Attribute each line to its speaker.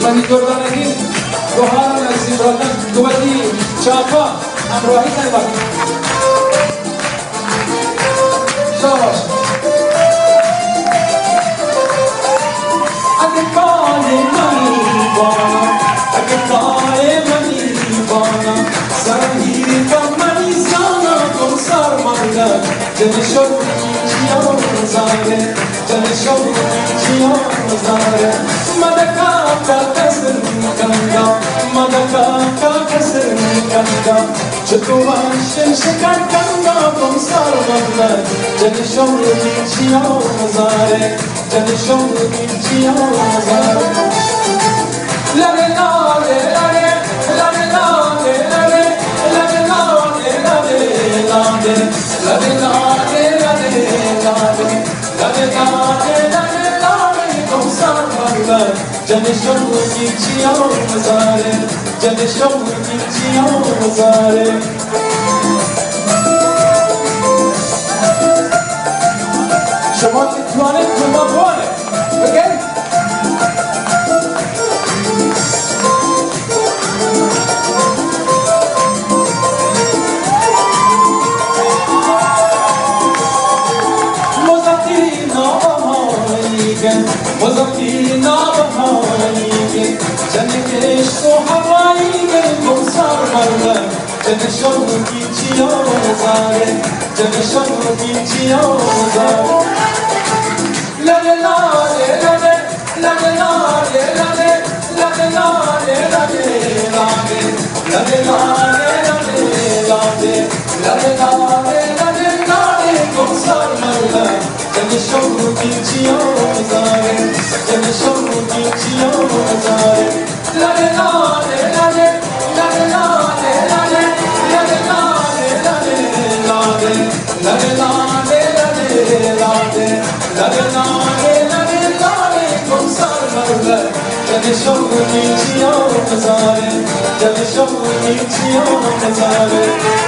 Speaker 1: من دردانگی روحان نزدیک رفتن دوباره چاپا امروهی کنیم شاش اگه کاری منی بانا اگه کاری منی بانا سرگیری کن منی زانا کن سر مانده جنشو چیان زاره جنشو چیان زاره مدکا کا کسر کندا مدکا کا کسر کندا چطور شکر کندا کن سر مانده جنشو چیان زاره جنشو چیان زاره لاره لاره لاره لاره لاره لاره لاره لاره لاره لاره لاره جنشو چیان زاره جنشو چیان زاره شما که توانه کما توانه بگه مزاکی نابهایی جنگش تو هوایی گل سر مردم جنشو چیان زاره جنشو چیان زاره لله لاله لله لله لاله لله لله لاله لله لاله لله لاله لله لاله لله لاله لله لاله گل سر مردم جنشو چیان زاره جنشو چیان زاره لله لاله لله لله لاله لله لله لاله لله لاله لله لاله لله لاله لله لاله لله لاله کن سر مردم جنشو چیان زاره جنشو چیان زاره